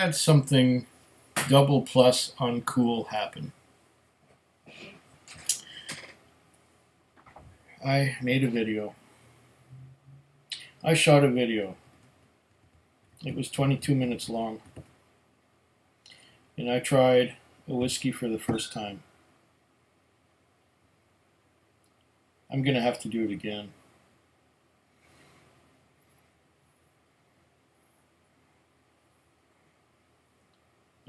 had something double plus uncool happen. I made a video. I shot a video. It was 22 minutes long. And I tried a whiskey for the first time. I'm going to have to do it again.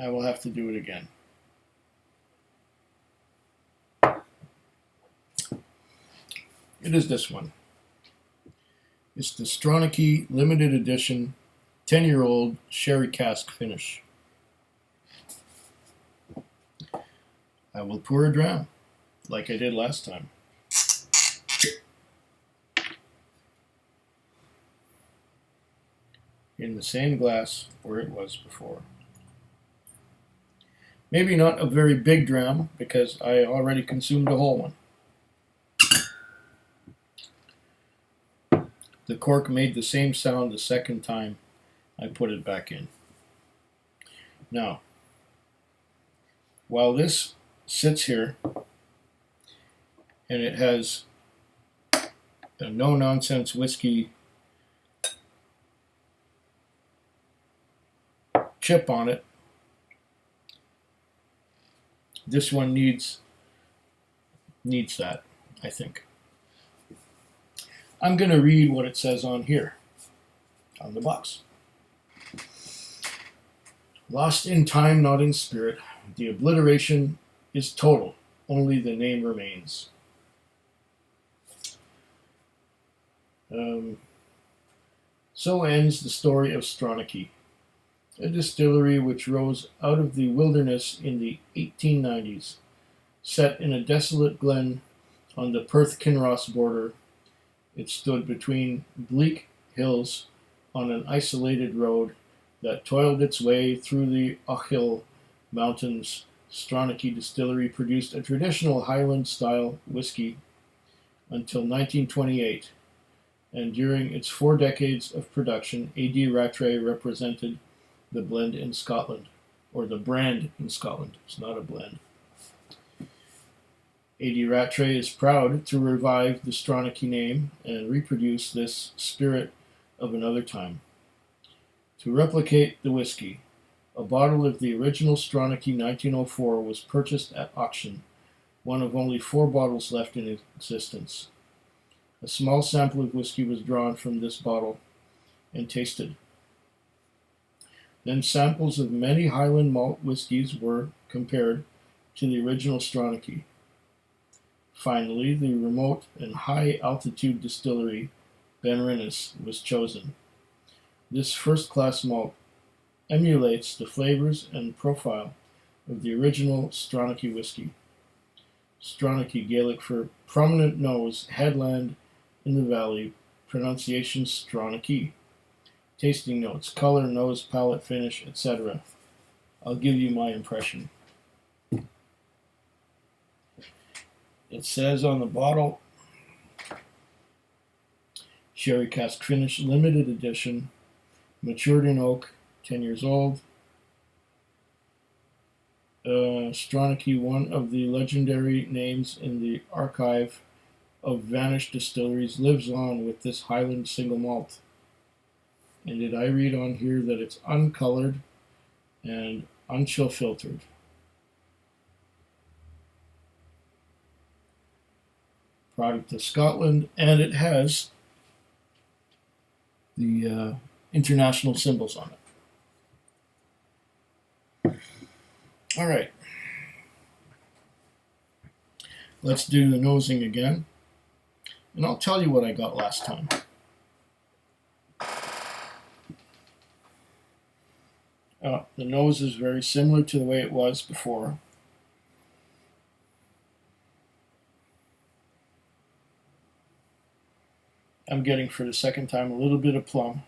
I will have to do it again. It is this one. It's the Stronachie limited edition 10-year-old sherry cask finish. I will pour a dram like I did last time. In the same glass where it was before. Maybe not a very big dram because I already consumed a whole one. The cork made the same sound the second time I put it back in. Now, while this sits here and it has a no-nonsense whiskey chip on it, this one needs that, I think. I'm going to read what it says on here, on the box. Lost in time, not in spirit. The obliteration is total. Only the name remains. So ends the story of Stronachie, a distillery which rose out of the wilderness in the 1890s, set in a desolate glen on the Perth-Kinross border. It stood between bleak hills on an isolated road that toiled its way through the Achill Mountains. Stronachie Distillery produced a traditional Highland-style whiskey until 1928, and during its 4 decades of production, A.D. Rattray represented the blend in Scotland, or the brand in Scotland. It's not a blend. A.D. Rattray is proud to revive the Stronachie name and reproduce this spirit of another time. To replicate the whiskey, a bottle of the original Stronachie 1904 was purchased at auction, one of only 4 bottles left in existence. A small sample of whiskey was drawn from this bottle and tasted. Then samples of many Highland malt whiskies were compared to the original Stronachie. Finally, the remote and high-altitude distillery, Benrinnes, was chosen. This first-class malt emulates the flavors and profile of the original Stronachie whiskey. Stronachie, Gaelic for prominent nose, headland in the valley, pronunciation Stronachie. Tasting notes, color, nose, palate, finish, etc. I'll give you my impression. It says on the bottle, sherry cask finish, limited edition, matured in oak, 10 years old. Stronachie, one of the legendary names in the archive of vanished distilleries, lives on with this Highland single malt. And did I read on here that it's uncolored and unchill filtered? Product of Scotland, and it has the international symbols on it. All right. Let's do the nosing again. And I'll tell you what I got last time. The nose is very similar to the way it was before. I'm getting for the second time a little bit of plum.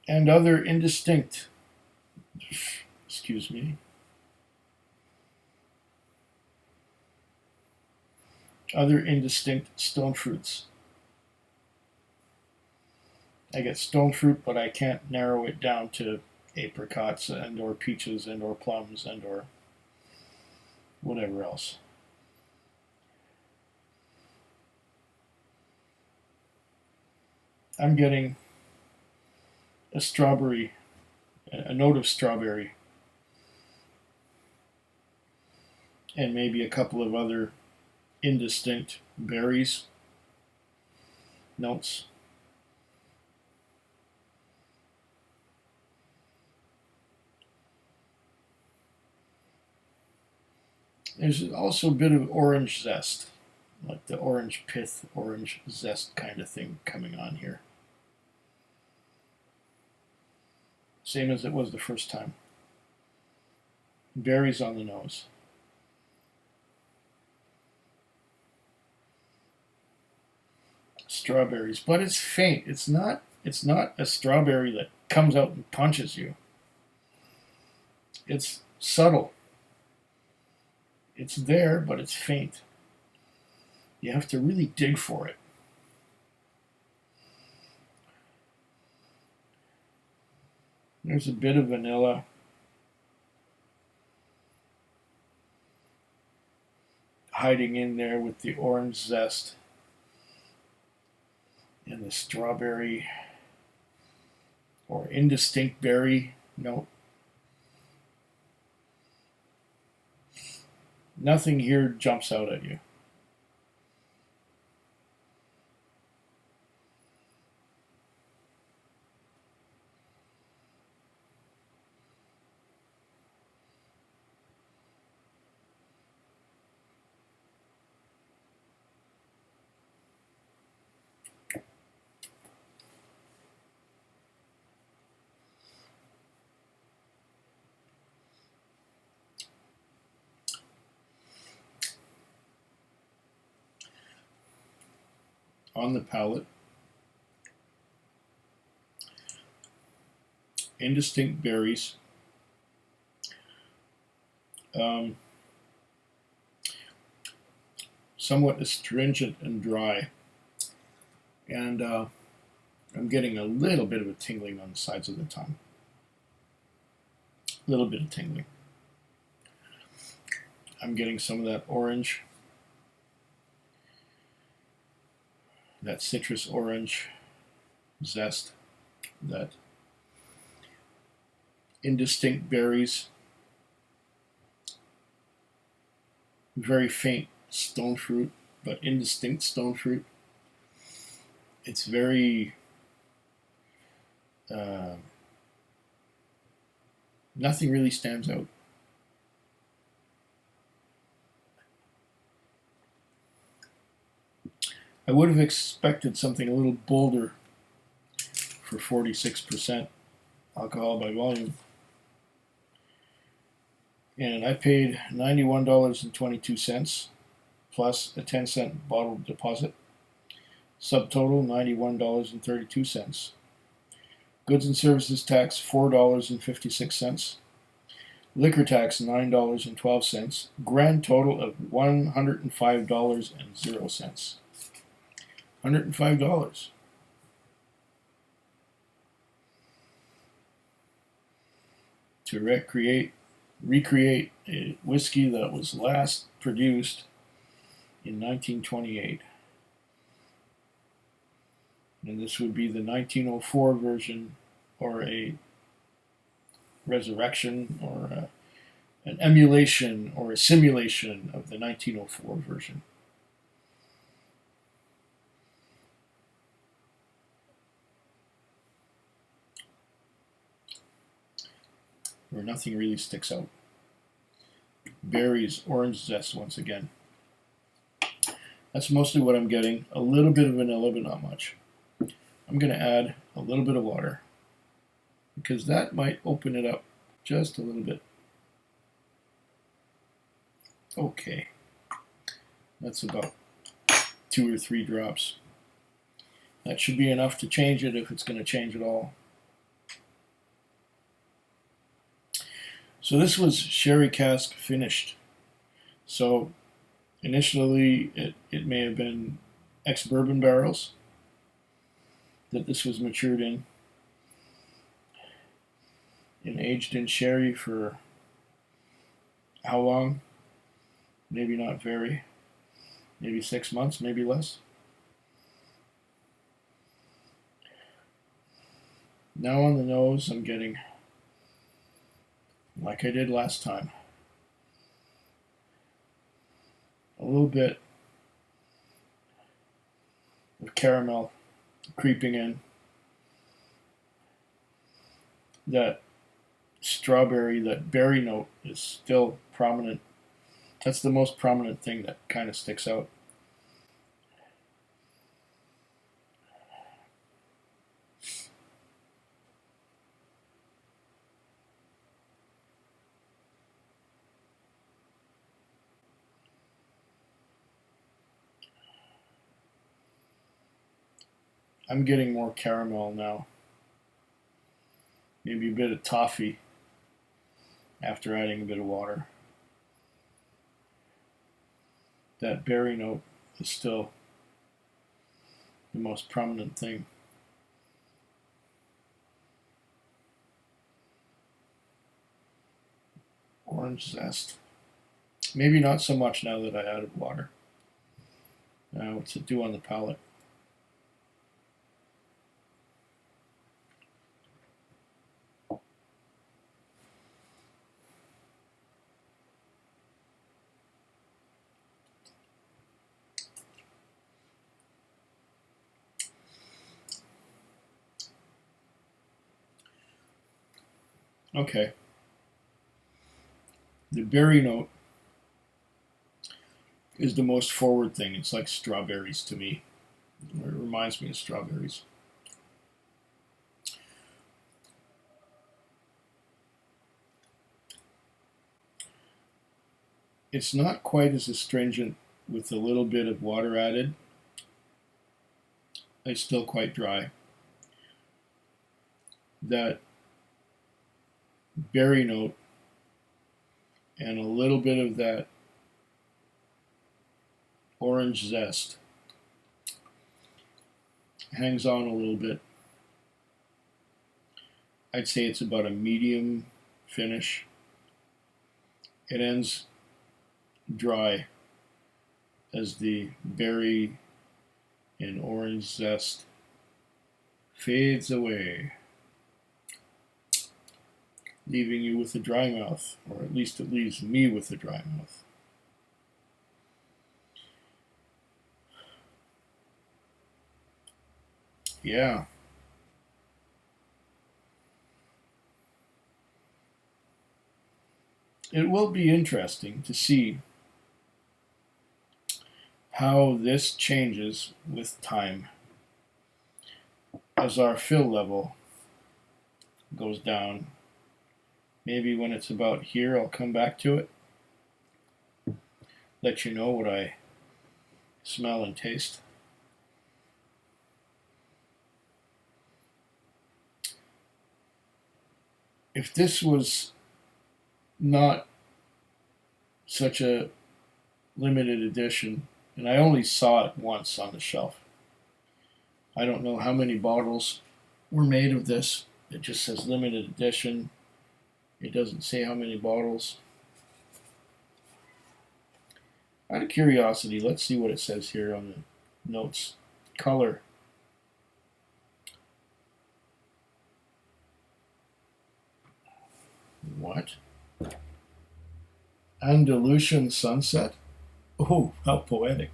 And other indistinct, excuse me, other indistinct stone fruits. I get stone fruit, but I can't narrow it down to apricots and or peaches and or plums and or whatever else. I'm getting a strawberry, a note of strawberry, and maybe a couple of other indistinct berries notes. There's also a bit of orange zest, like the orange pith, orange zest kind of thing coming on here. Same as it was the first time. Berries on the nose. Strawberries, but it's faint. It's not a strawberry that comes out and punches you. It's subtle. It's there, but it's faint. You have to really dig for it. There's a bit of vanilla. Hiding in there with the orange zest and the strawberry or indistinct berry note. Nothing here jumps out at you. On the palate, indistinct berries, somewhat astringent and dry, and I'm getting a little bit of a tingling on the sides of the tongue. A little bit of tingling. I'm getting some of that orange, that citrus orange zest, that indistinct berries, very faint stone fruit, but indistinct stone fruit. It's very nothing really stands out. I would have expected something a little bolder for 46% alcohol by volume. And I paid $91.22 plus a 10-cent bottle deposit. Subtotal $91.32. Goods and services tax $4.56. Liquor tax $9.12. Grand total of $105.00. $105 to recreate a whiskey that was last produced in 1928. And this would be the 1904 version, or a resurrection, or an emulation, or a simulation of the 1904 version. Where nothing really sticks out. Berries, orange zest once again. That's mostly what I'm getting. A little bit of vanilla, but not much. I'm going to add a little bit of water because that might open it up just a little bit. Okay. That's about 2 or 3 drops. That should be enough to change it if it's going to change at all. So this was sherry cask finished. So initially it may have been ex-bourbon barrels. that this was matured in and aged in sherry for how long? Maybe not very. Maybe 6 months, maybe less. Now on the nose, I'm getting, like I did last time, a little bit of caramel creeping in. That strawberry, that berry note is still prominent. That's the most prominent thing that kind of sticks out. I'm getting more caramel now. Maybe a bit of toffee after adding a bit of water. That berry note is still the most prominent thing. Orange zest. Maybe not so much now that I added water. What's it do on the palate? Okay. The berry note is the most forward thing. It's like strawberries to me. It reminds me of strawberries. It's not quite as astringent with a little bit of water added. It's still quite dry. That berry note and a little bit of that orange zest hangs on a little bit. I'd say it's about a medium finish. It ends dry as the berry and orange zest fades away, leaving you with a dry mouth, or at least it leaves me with a dry mouth. Yeah. It will be interesting to see how this changes with time as our fill level goes down. Maybe when it's about here, I'll come back to it, let you know what I smell and taste. If this was not such a limited edition, and I only saw it once on the shelf, I don't know how many bottles were made of this. It just says limited edition. It doesn't say how many bottles. Out of curiosity, let's see what it says here on the notes. Color. What? Andalusian sunset? Oh, how poetic.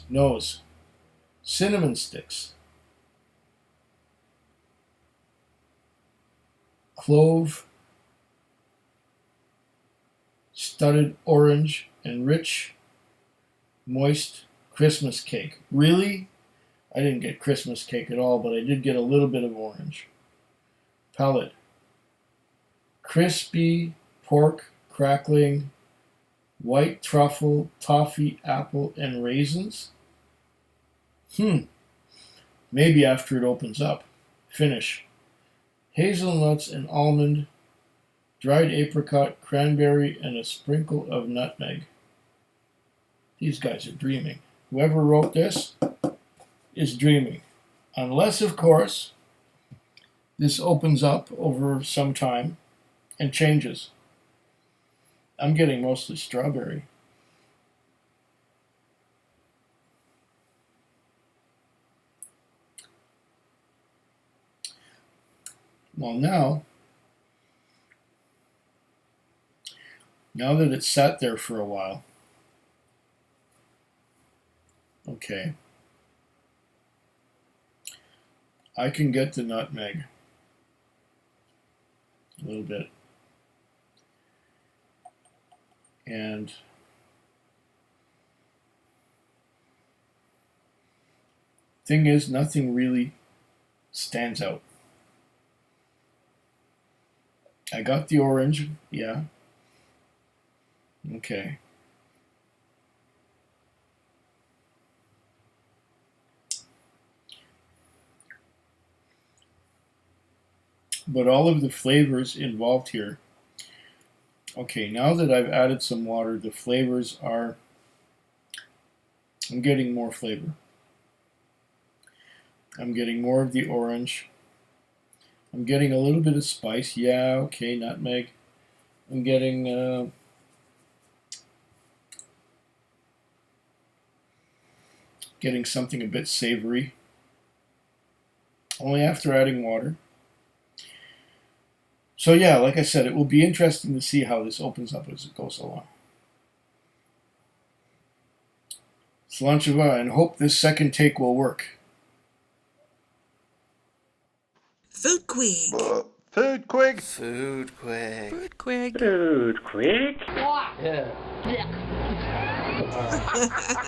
Nose. Cinnamon sticks. Clove. Studded orange and rich, moist Christmas cake. Really? I didn't get Christmas cake at all, but I did get a little bit of orange. Palate. Crispy pork crackling, white truffle, toffee, apple, and raisins. Maybe after it opens up. Finish. Hazelnuts and almond, dried apricot, cranberry, and a sprinkle of nutmeg. These guys are dreaming. Whoever wrote this is dreaming. Unless, of course, this opens up over some time and changes. I'm getting mostly strawberry. Well, now that it's sat there for a while, okay, I can get the nutmeg a little bit. And thing is, nothing really stands out. I got the orange, yeah. Okay. But all of the flavors involved here. Okay, now that I've added some water, the flavors are, I'm getting more flavor. I'm getting more of the orange. I'm getting a little bit of spice. Yeah, okay, nutmeg. I'm getting something a bit savory. Only after adding water. So yeah, like I said, it will be interesting to see how this opens up as it goes along. Stronachie, and hope this second take will work. Food Quig. Food Quig. Food Quig. Food Quig. Food Quig. Yeah.